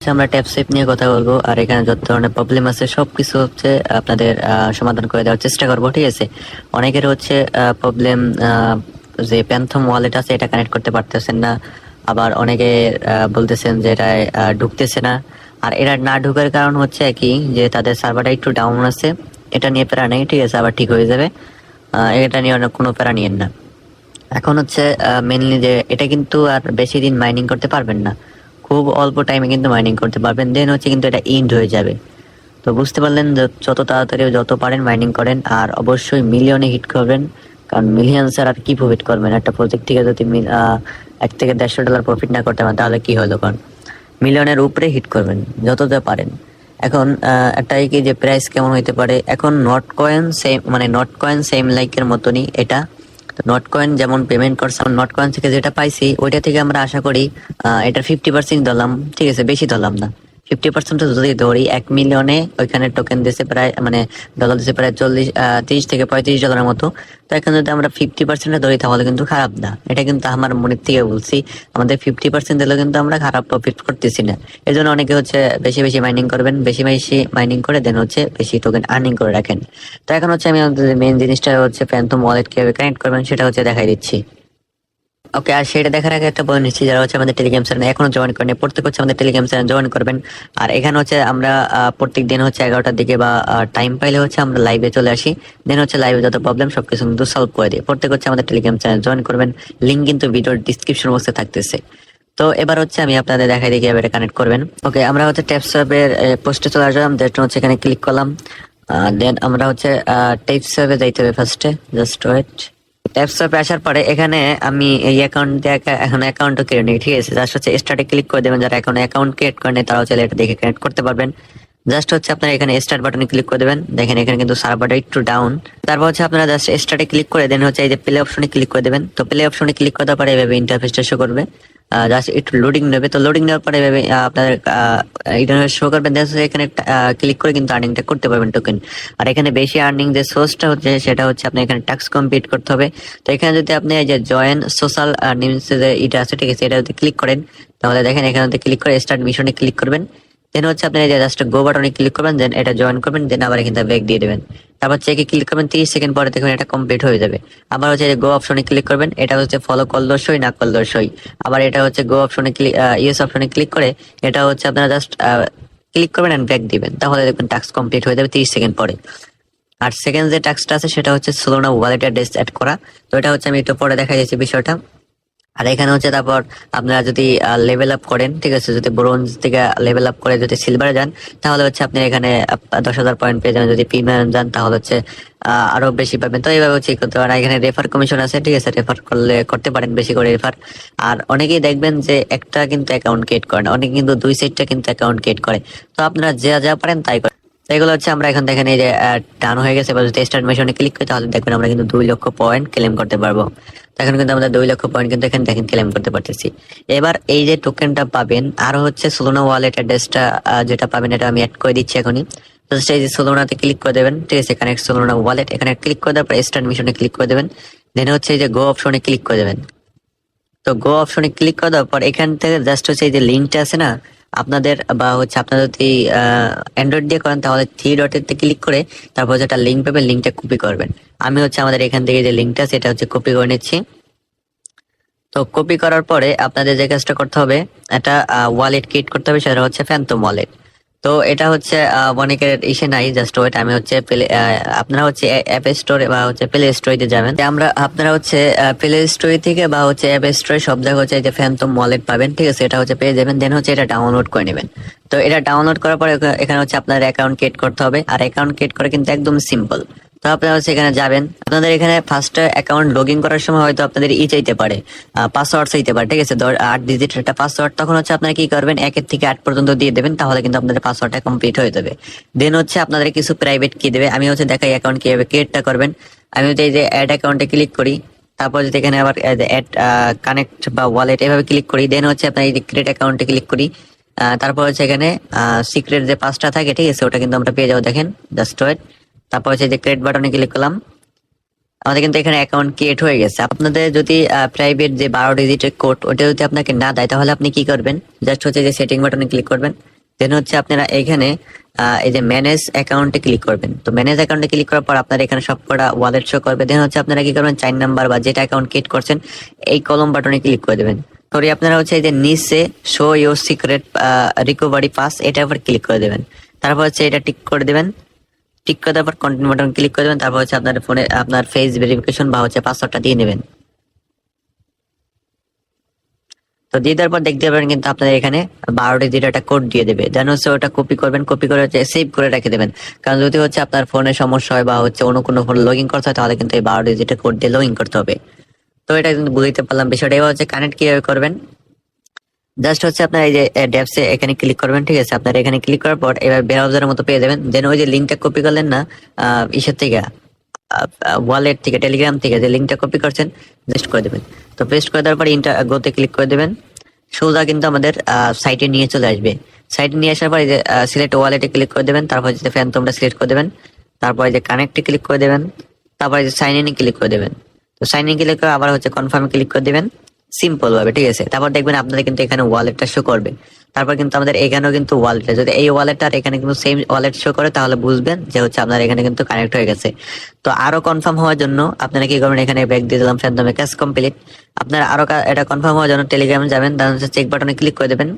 আমরা tap save নিয়ে কথা বলবো, আর এখানে যত ধরনের প্রবলেম আছে সবকিছু হচ্ছে আপনাদের সমাধান করে দেওয়ার চেষ্টা করবো। ঠিক আছে, অনেকের হচ্ছে প্রবলেম, যে প্যান্থম ওয়ালেট আছে এটা কানেক্ট করতে পারতেছেন না, আবার অনেকে বলতেছেন যে এটা ঢুকতেছে না। আর এটা না ঢুকার কারণ হচ্ছে কি, যে তাদের সার্ভারটা একটু ডাউন আছে। এটা নিয়ে প্যারা নেই, ঠিক আছে, আবার ঠিক হয়ে যাবে। এটা নিয়ে অনেক কোনো প্যারা নিয়েন না। এখন হচ্ছে মেনলি যে এটা কিন্তু আর বেশি দিন মাইনিং করতে পারবেন না, খুব অল্প টাইমে কিন্তু মাইনিং করতে পারবেন, দেন হচ্ছে কিন্তু এটা ইন্ড হয়ে যাবে। তো বুঝতে পারলেন যে যত তাড়াতাড়ি যত পারেন মাইনিং করেন, আর অবশ্যই মিলিয়নে হিট করবেন। কারণ মিলিয়ন স্যার আর কি প্রফিট করবেন একটা প্রজেক্ট থেকে, যদি $1 থেকে $150 প্রফিট না করতে পারেন তাহলে কি হলো? কারণ মিলিয়নের উপরে হিট করবেন যতটা পারেন। এখন একটাই কি যে প্রাইস কেমন হইতে পারে, এখন নট কয়েন সেম, মানে নট কয়েন সেম লাইকের মতনই এটা। নট কয়েন যেমন পেমেন্ট করছে, নট কয়েন থেকে যেটা পাইছি ওইটা থেকে আমরা আশা করি এটা 50% ধরলাম, ঠিক আছে, বেশি ধরলাম না। 50% যদি ধরি, 1 মিলিয়নে ওইখানে টোকেন দিয়েছে প্রায়, মানে ডলার দিয়েছে প্রায় 30 থেকে $35 মতো। তো এখানে যদি আমরা 50% ধরি তাহলে কিন্তু খারাপ না। এটা কিন্তু আমার মনের থেকে বলছি, আমাদের 50% দিলেও কিন্তু আমরা খারাপ প্রফিট করতেছি না। এই জন্য অনেকে হচ্ছে বেশি বেশি মাইনিং করবেন, বেশি বেশি মাইনিং করে দেন হচ্ছে বেশি টোকেন আর্নিং করে রাখেন। তো এখন হচ্ছে আমি মেইন জিনিসটা হচ্ছে প্যান্থম ওয়ালেট কিভাবে কানেক্ট করবেন সেটা হচ্ছে দেখাই দিচ্ছি। ওকে, আর সেটা দেখার আগে একটা বলে নিচ্ছি, যারা হচ্ছে আমাদের টেলিগ্রাম চ্যানেল এখনো জয়েন করেন, প্রত্যেক হচ্ছে আমাদের টেলিগ্রাম চ্যানেল জয়েন করবেন। আর এখানে হচ্ছে আমরা প্রত্যেক দিন হচ্ছে 11টার দিকে বা টাইম পাইলে হচ্ছে আমরা লাইভে চলে আসি। দেন হচ্ছে লাইভে যত প্রবলেম সবকিছু কিন্তু সলভ করে দিই। প্রত্যেক হচ্ছে আমাদের টেলিগ্রাম চ্যানেল জয়েন করবেন, লিঙ্ক কিন্তু ভিডিওর ডিসক্রিপশন বক্সে থাকতেছে। তো এবার হচ্ছে আমি আপনাদের দেখাই দিই কিভাবে এটা কানেক্ট করবেন। ওকে, আমরা হচ্ছে ট্যাপসাপের পোস্টে চলে আসলাম, দেন হচ্ছে এখানে ক্লিক করলাম। দেন আমরা হচ্ছে ট্যাপসাপে যাইতে হবে ফার্স্টে, জাস্ট ওয়েট। ট্যাপসাপে আসার পরে এখানে আমি এই অ্যাকাউন্ট দিয়ে এখন অ্যাকাউন্টও কেটে নিই, ঠিক আছে। জাস্ট হচ্ছে স্টার্টে ক্লিক করে দেবেন, যারা এখন অ্যাকাউন্ট ক্রিয়েট করেন তারাও চাইলে এটা দেখে কানেক্ট করতে পারবেন। জাস্ট হচ্ছে আপনারা এখানে স্টার্ট বাটনে ক্লিক করে দেবেন, দেখেন এখানে কিন্তু সার্ভারটা একটু ডাউন। তারপর হচ্ছে আপনারা জাস্ট স্টার্টে ক্লিক করে দেন, হচ্ছে এই যে প্লে অপশনে ক্লিক করে দেবেন। তো প্লে অপশনে ক্লিক করার পরে এভাবে ইন্টারফেসটা শো করবে, জাস্ট একটু লোডিং নেবে। তো লোডিং নেওয়ার পরে এভাবে আপনাদের ইন্টারফেস শো করবেন, এখানে ক্লিক করে কিন্তু আর্নিংটা করতে পারবেন টোকেন। আর এখানে বেশি আর্নিং যে সোর্সটা হচ্ছে সেটা হচ্ছে আপনি এখানে টাস্ক কমপ্লিট করতে হবে। তো এখানে যদি আপনি এই যে জয়েন সোশ্যাল নিউজ যে এটা আছে, ঠিক আছে, এটা যদি ক্লিক করেন তাহলে দেখেন এখানে ক্লিক করে স্টার্ট মিশনে ক্লিক করবেন। দেন হচ্ছে আপনি এই যে জাস্ট গো বাটনে ক্লিক করবেন, দেন এটা জয়েন করবেন, দেন আবার এখানে ব্যাক দিয়ে দেবেন। তারপর চেকে ক্লিক করবেন, 30 সেকেন্ড পরে দেখবেন এটা কমপ্লিট হয়ে যাবে। আবার হচ্ছে গো অপশনে ক্লিক করবেন, এটা হচ্ছে ফলো করলে সই, না করলে সই। আবার এটা হচ্ছে গো অপশনে ক্লিক, ইয়েস অপশনে ক্লিক করে এটা হচ্ছে আপনারা জাস্ট ক্লিক করবেন এন্ড ব্যাক দিবেন, তাহলে দেখবেন টাস্ক কমপ্লিট হয়ে যাবে 30 সেকেন্ড পরে। আর সেকেন্ড যে টাস্কটা আছে সেটা হচ্ছে সোলোনা ওয়ালেট অ্যাড্রেস অ্যাড করা। তো এটা হচ্ছে আমি একটু পরে দেখা যাচ্ছে বিষয়টা। আর এখানে হচ্ছে তারপর আপনারা যদি লেভেল আপ করেন, ঠিক আছে, যদি ব্রোঞ্জ থেকে লেভেল আপ করে যদি সিলভারে যান তাহলে হচ্ছে আপনি এখানে 10,000 পয়েন্ট পেয়ে যাবেন। যদি প্রিমিয়াম যান তাহলে হচ্ছে আরো বেশি পাবেন। তো এইভাবে হচ্ছে করতে পারেন। এখানে রেফার কমিশন আছে, ঠিক আছে, রেফার করলে করতে পারেন বেশি করে রেফার। আর অনেকেই দেখবেন যে একটা কিন্তু অ্যাকাউন্ট ক্রিয়েট করেন, অনেকে কিন্তু 2 সাইডটা কিন্তু অ্যাকাউন্ট ক্রিয়েট করে। তো আপনারা যা যা পারেন তাই করেন। তো এগুলো হচ্ছে আমরা এখন দেখেন এই যে ডান হয়ে গেছে, এবার যদি স্টার্ট মিশনে ক্লিক করি তাহলে দেখবেন আমরা কিন্তু 2 লক্ষ পয়েন্ট ক্লেম করতে পারবো। তো এখন কিন্তু আমাদের 2 লক্ষ পয়েন্ট কিন্তু এখানে দেখেন ক্লেম করতে পারতেছি। এবার এই যে টোকেনটা পাবেন, আরো হচ্ছে সোলোনা ওয়ালেট অ্যাড্রেসটা যেটা পাবেন এটা আমি অ্যাড করে দিচ্ছি এখনই। তো এই যে সোলোনাতে ক্লিক করে দেবেন, ঠিক আছে, এখানে সোলোনা ওয়ালেট, এখানে ক্লিক করে দেওয়ার পর স্টার্ট মিশনে ক্লিক করে দেবেন। দেন হচ্ছে এই যে গো অপশনে ক্লিক করে দেবেন। তো গো অপশনে ক্লিক করে দেওয়ার পর এখান থেকে জাস্ট হচ্ছে এই যে লিঙ্কটা আছে না আপনাদের, বা হচ্ছে আপনারা যদি অ্যান্ড্রয়েড দিয়ে করেন তাহলে 3 ডটের ক্লিক করে তারপর যেটা লিঙ্ক পাবেন লিঙ্কটা কপি করবেন। আমি হচ্ছে আমাদের এখান থেকে যে লিঙ্কটা সেটা হচ্ছে কপি করে নিচ্ছি। তো কপি করার পরে আপনাদের যে কাজটা করতে হবে, একটা ওয়ালেট ক্রিয়েট করতে হবে, সেটা হচ্ছে ফ্যান্টম ওয়ালেট। তো এটা হচ্ছে অনেকের ইসে নাই, জাস্ট ওয়েট, আমি হচ্ছে আপনারা হচ্ছে অ্যাপ স্টোরে বা হচ্ছে প্লে স্টোরে যাবেন। আপনারা হচ্ছে প্লে স্টোর থেকে বা হচ্ছে অ্যাপ স্টোরে সব জায়গায় হচ্ছে যে ফ্যান্টম ওয়ালেট পাবেন, ঠিক আছে, এটা হচ্ছে পেয়ে যাবেন। দেন হচ্ছে এটা ডাউনলোড করে নেবেন। তো এটা ডাউনলোড করার পরে এখানে হচ্ছে আপনার অ্যাকাউন্ট ক্রিয়েট করতে হবে। আর অ্যাকাউন্ট ক্রিয়েট করে কিন্তু একদম সিম্পল। তো আপনারা হচ্ছে এখানে যাবেন, আপনাদের এখানে ফার্স্ট অ্যাকাউন্ট লগ ইন করার সময় হয়তো আপনাদের চাইতে পারে, পাসওয়ার্ড চাইতে পারে, ঠিক আছে, 8 ডিজিট একটা পাসওয়ার্ড। তখন হচ্ছে আপনারা কি করবেন, 1 থেকে 8 পর্যন্ত দিয়ে দেবেন, তাহলে কিন্তু আপনাদের পাসওয়ার্ডটা কমপ্লিট হয়ে যাবে। দেন হচ্ছে আপনাদের কিছু প্রাইভেট কি দেবে, আমি হচ্ছে দেখাই অ্যাকাউন্ট কিভাবে ক্রিয়েটটা করবেন। আমি হচ্ছে এই যে অ্যাড অ্যাকাউন্টে ক্লিক করি, তারপর যদি এখানে আবার অ্যাড কানেক্ট বা ওয়ালেট এভাবে ক্লিক করি, দেন হচ্ছে আপনার এই যে ক্রিয়েট অ্যাকাউন্টে ক্লিক করি। তারপর হচ্ছে এখানে সিক্রেট যে 5টা থাকে, ঠিক আছে, ওটা কিন্তু আমরা পেয়ে যাবো, দেখেন, জাস্ট ওয়েট। তারপর হচ্ছে যে ক্রিয়েট বাটনে ক্লিক করলাম। আমাদের কিন্তু এখানে অ্যাকাউন্ট ক্রিয়েট হয়ে গেছে। আপনাদের যদি প্রাইভেট যে 12 ডিজিটের কোড ওটা যদি আপনাকে না দেয় তাহলে আপনি কি করবেন, জাস্ট হচ্ছে যে সেটিং বাটনে ক্লিক করবেন, দেন হচ্ছে আপনারা এখানে এই যে ম্যানেজ অ্যাকাউন্টে ক্লিক করবেন। তো ম্যানেজ অ্যাকাউন্টে ক্লিক করার পর আপনার এখানে সবকটা ওয়ালেট শো করবে। দেন হচ্ছে আপনারা কি করবেন, 4 নাম্বার বা যেটা অ্যাকাউন্ট ক্রিয়েট করছেন এই কলম বাটনে ক্লিক করে দেবেন। সরি আপনারা হচ্ছে এই যে নিচে show your secret recovery pass এটা উপর ক্লিক করে দেবেন। তারপর হচ্ছে এটা টিক করে দেবেন। টিক করে দেওয়ার পর কন্টিনিউ বাটন ক্লিক করে দেবেন। তারপর হচ্ছে আপনার ফোনে আপনার ফেস ভেরিফিকেশন বা হচ্ছে পাসওয়ার্ডটা দিয়ে নেবেন। তো দিয়ে দেওয়ার পর দেখতে পাবেন কিন্তু আপনাদের এখানে 12 ডিজিট একটা কোড দিয়ে দেবে। দেন হচ্ছে ওটা কপি করবেন, কপি করে হচ্ছে সেভ করে রেখে দেবেন। কারণ যদি হচ্ছে আপনার ফোনে সমস্যা হয় বা হচ্ছে অন্য কোনো ফোনে লগ ইন করতে হয় তাহলে কিন্তু এই 12 ডিজিটের কোড দিয়ে লগ ইন করতে হবে। তো এটা কিন্তু বুঝতে পারলাম বিষয়টা। এবার হচ্ছে কানেক্ট কিভাবে করবেন, জাস্ট হচ্ছে আপনার এই যে ড্যাপসে এখানে ক্লিক করবেন, ঠিক আছে। আপনার এখানে ক্লিক করার পর এবার ব্রাউজারের মতো পেয়ে যাবেন। দেন ওই যে লিঙ্কটা কপি করলেন না ইসের থেকে, ওয়ালেট থেকে, টেলিগ্রাম থেকে যে লিঙ্কটা কপি করছেন পেস্ট করে দেবেন। তো পেস্ট করে দেওয়ার পর ইন্টার গোতে ক্লিক করে দেবেন। সোজা কিন্তু আমাদের সাইটে নিয়ে চলে আসবে। সাইটে নিয়ে আসার পর এই যে সিলেক্ট ওয়ালেটে ক্লিক করে দেবেন। তারপর যে ফ্যানটমটা সিলেক্ট করে দেবেন। তারপর যে কানেক্টে ক্লিক করে দেবেন। তারপর যে সাইন ইনে ক্লিক করে দেবেন। তো সাইন ইন ক্লিক করে আবার হচ্ছে কনফার্মে ক্লিক করে দেবেন সিম্পল ভাবে, ঠিক আছে। তারপর দেখবেন আপনাদের কিন্তু এখানে ওয়ালেটটা শো করবে। তারপর কিন্তু আমাদের এখানেও কিন্তু ওয়ালেটটা, যদি এই ওয়ালেটটা আর এখানে কিন্তু সেম ওয়ালেট শো করে তাহলে বুঝবেন যে হচ্ছে আপনার এখানে কিন্তু কানেক্ট হয়ে গেছে। তো আরো কনফার্ম হওয়ার জন্য আপনারা কি করবেন, এখানে ব্যাক দিয়ে দিলাম ফ্যানটমে কাজ কমপ্লিট। আপনারা আরো এটা কনফার্ম হওয়ার জন্য টেলিগ্রামে যাবেন, তাহলে হচ্ছে চেক বাটনে ক্লিক করে দেবেন।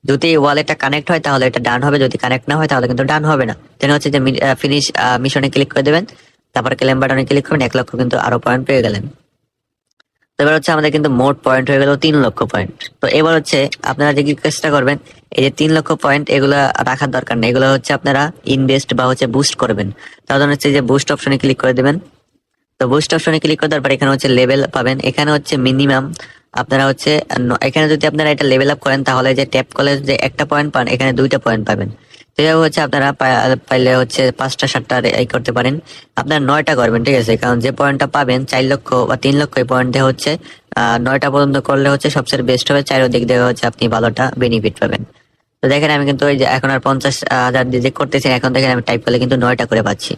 যদি এই ওয়ালেটটা কানেক্ট হয় তাহলে এটা ডান হবে, যদি কানেক্ট না হয় তাহলে কিন্তু ডান হবে না। দেন হচ্ছে যে ফিনিশ মিশনে ক্লিক করে দেবেন। তারপর ক্লেম বাটনে ক্লিক করবেন, 1 লক্ষ কিন্তু আরো পয়েন্ট পেয়ে গেলেন। তো এবার হচ্ছে আমাদের কিন্তু মোট পয়েন্ট হয়ে গেল 3 লক্ষ পয়েন্ট। তো এবার হচ্ছে আপনারা যে চেষ্টা করবেন এই যে 3 লক্ষ পয়েন্ট এগুলা রাখার দরকার নেই, এগুলো হচ্ছে আপনারা ইনভেস্ট বা হচ্ছে বুস্ট করবেন। তার জন্য হচ্ছে যে বুস্ট অপশনে ক্লিক করে দেবেন। তো বুস্ট অপশনে ক্লিক করে দেওয়ার পর এখানে হচ্ছে লেভেল পাবেন। এখানে হচ্ছে মিনিমাম আপনারা হচ্ছে এখানে যদি আপনারা এটা লেভেল আপ করেন তাহলে যে ট্যাপ করলে যে একটা পয়েন্ট পান এখানে 2টা পয়েন্ট পাবেন। তো এইভাবে হচ্ছে আপনারা পাইলে হচ্ছে 5টা 7টা এই করতে পারেন। আপনারা 9টা করবেন, ঠিক আছে। কারণ যে পয়েন্টটা পাবেন 4 লক্ষ বা 3 লক্ষ এই পয়েন্টে হচ্ছে 9টা পর্যন্ত করলে হচ্ছে সবচেয়ে বেস্ট হবে। চারিদিক দিয়ে হচ্ছে আপনি ভালোটা বেনিফিট পাবেন। তো দেখেন আমি কিন্তু ওই যে এখন আর 50,000 দিয়ে যে করতেছি, এখন দেখেন আমি টাইপ করলে কিন্তু 9টা করে পাচ্ছি।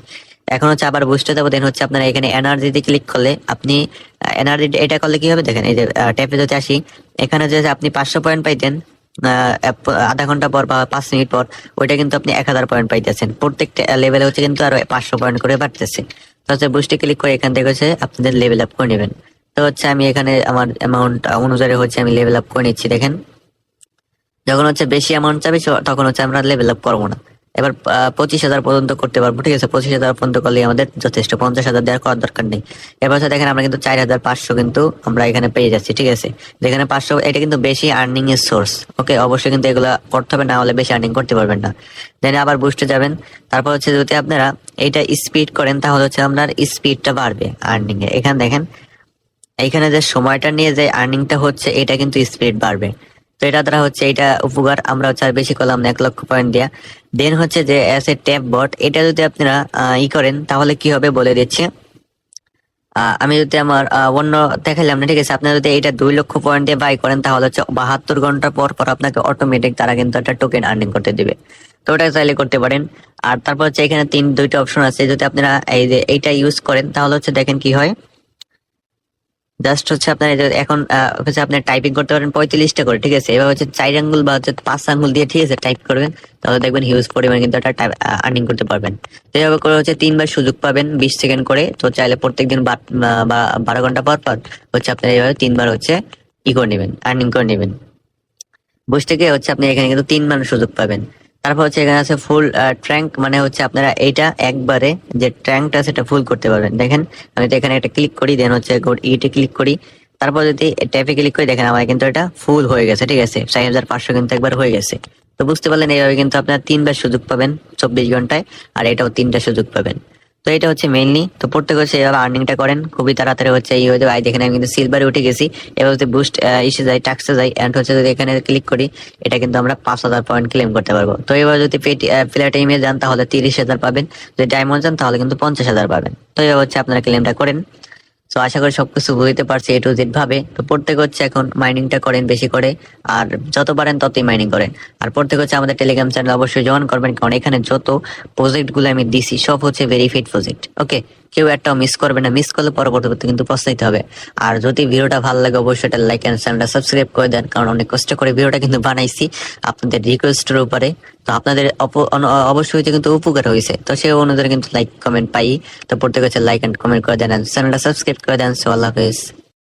এখন হচ্ছে আবার বুস্টে যাবো। দেন হচ্ছে আপনারা এখানে এনার্জিতে ক্লিক করলে আপনি এনার্জি এটা করলে কি হবে দেখেন, এই যে ট্যাপে যদি আসি এখানে যে আপনি 500 পয়েন্ট পাইতেন আধা ঘন্টা পর বা 5 মিনিট পর, ওইটা কিন্তু আপনি 1000 পয়েন্ট পাইতেছেন। প্রত্যেকটা লেভেলে হচ্ছে কিন্তু আরো 500 পয়েন্ট করে বাড়তেছে। তো হচ্ছে বুস্টে ক্লিক করে এখান থেকে হচ্ছে আপনাদের লেভেল আপ করে নেবেন। তো হচ্ছে আমি এখানে আমার অ্যামাউন্ট অনুযায়ী হচ্ছে আমি লেভেল আপ করে নিচ্ছি। দেখেন যখন হচ্ছে বেশি অ্যামাউন্ট চাবে তখন হচ্ছে আমরা লেভেল আপ করবো না। এবার 25,000 পর্যন্ত করতে পারবো, ঠিক আছে। 25,000 পর্যন্ত করলে আমাদের যথেষ্ট, 50,000 দেওয়ার করার দরকার নেই। এবার হচ্ছে দেখেন আমরা কিন্তু 4,500 কিন্তু আমরা এখানে পেয়ে যাচ্ছি, ঠিক আছে। যেখানে 500 এটা কিন্তু বেশি আর্নিং এর সোর্স। ওকে, অবশ্যই কিন্তু এগুলা করতে হবে, না হলে বেশি আর্নিং করতে পারবেন না। দেন আবার বুস্টে যাবেন। তারপর হচ্ছে যদি আপনারা এটা স্পিড করেন তাহলে হচ্ছে আপনার স্পিডটা বাড়বে আর্নিং এ। এখানে দেখেন এইখানে যে সময়টা নিয়ে যে আর্নিংটা হচ্ছে এটা কিন্তু স্পিড বাড়বে। তো এটা দ্বারা হচ্ছে এটা উপকার। আমরা হচ্ছে আর বেশি করলাম না 1 লক্ষ পয়েন্ট দিয়া। দেন হচ্ছে যে অ্যাজ এ ট্যাপ বট এটা যদি আপনারা করেন তাহলে কি হবে বলে দিচ্ছি। আমি যদি আমার অন্য দেখাইলাম না, ঠিক আছে। আপনারা যদি এটা 2 লক্ষ পয়েন্ট দিয়ে বাই করেন তাহলে হচ্ছে 72 ঘন্টা পর পর আপনাকে অটোমেটিক তারা কিন্তু একটা টোকেন আর্নিং করতে দিবে। তো ওটা চাইলে করতে পারেন। আর তারপর হচ্ছে এখানে 2টা অপশন আছে, যদি আপনারা এই যে এইটা ইউজ করেন তাহলে হচ্ছে দেখেন কি হয়। জাস্ট হচ্ছে আপনার এখন হচ্ছে আপনি টাইপিং করতে পারেন 45টা করে, ঠিক আছে। এবার হচ্ছে 4 আঙ্গুল বা হচ্ছে 5 আঙ্গুল দিয়ে, ঠিক আছে, টাইপ করবেন তাহলে দেখবেন হিউজ পরিমাণ কিন্তু একটা আর্নিং করতে পারবেন। তো এইভাবে করে হচ্ছে 3বার সুযোগ পাবেন 20 সেকেন্ড করে। তো চাইলে প্রত্যেকদিন বা 12 ঘন্টা পর পর হচ্ছে আপনার এইভাবে 3বার হচ্ছে করে নেবেন, আর্নিং করে নেবেন। বসে থেকে হচ্ছে আপনি এখানে কিন্তু 3বার সুযোগ পাবেন। তারপর হচ্ছে এখানে আছে ফুল ট্র্যাঙ্ক, মানে হচ্ছে আপনারা এইটা একবারে যে ট্র্যাঙ্কটা সেটা ফুল করতে পারবেন। দেখেন আমি তো এখানে একটা ক্লিক করি, দেন হচ্ছে ইটে ক্লিক করি। তারপর যদি ট্যাপে ক্লিক করি দেখেন আমার কিন্তু এটা ফুল হয়ে গেছে, ঠিক আছে। 4,500 কিন্তু একবার হয়ে গেছে। তো বুঝতে পারলেন এইভাবে কিন্তু আপনারা 3বার সুযোগ পাবেন 24 ঘন্টায়, আর এটাও 3টা সুযোগ পাবেন। তো এটা হচ্ছে মেইনলি। তো প্রত্যেক হচ্ছে এইভাবে আর্নিংটা করেন খুবই তাড়াতাড়ি হচ্ছে এই হয়ে যাবে। দেখেন আমি কিন্তু সিলভারে উঠে গেছি। এবার যদি বুস্ট এসে যাই, টাক্সে যাই, এন্ড হচ্ছে যদি এখানে ক্লিক করি এটা কিন্তু আমরা 5,000 পয়েন্ট ক্লেম করতে পারবো। তো এবার যদি প্লেটিনামে যান তাহলে 30,000 পাবেন, যদি ডায়মন্ড যান তাহলে কিন্তু 50,000 পাবেন। তো এবার হচ্ছে আপনারা ক্লেমটা করেন। তো আশা করি সবকিছু বুঝতে পারছি এ টু জেড ভাবে। তো প্রত্যেক হচ্ছে এখন মাইনিংটা করেন বেশি করে, আর যত পারেন ততই মাইনিং করেন। আর প্রত্যেক হচ্ছে আমাদের টেলিগ্রাম চ্যানেল অবশ্যই জয়েন করবেন, কারণ এখানে যত প্রজেক্ট গুলো আমি দিছি সব হচ্ছে ভেরিফাইড প্রজেক্ট। ওকে, কেউ একটাও মিস করবে না, মিস করলে পরবর্তীতে কিন্তু পস্তাইতে হবে। আর যদি ভিডিওটা ভালো লাগে অবশ্যই এটা লাইক এন্ড চ্যানেলটা সাবস্ক্রাইব করে দেন, কারণ অনেক কষ্ট করে ভিডিওটা কিন্তু বানাইছি আপনাদের রিকোয়েস্টের উপরে। তো আপনাদের অবশ্যই কিন্তু উপকার হয়েছে, তো সেই অনুযায়ী কিন্তু লাইক কমেন্ট পাই। তো প্রত্যেক হচ্ছে লাইক এন্ড কমেন্ট করে দেন, চ্যানেলটা সাবস্ক্রাইব করে দেন। সো আল্লাহ হাফেজ।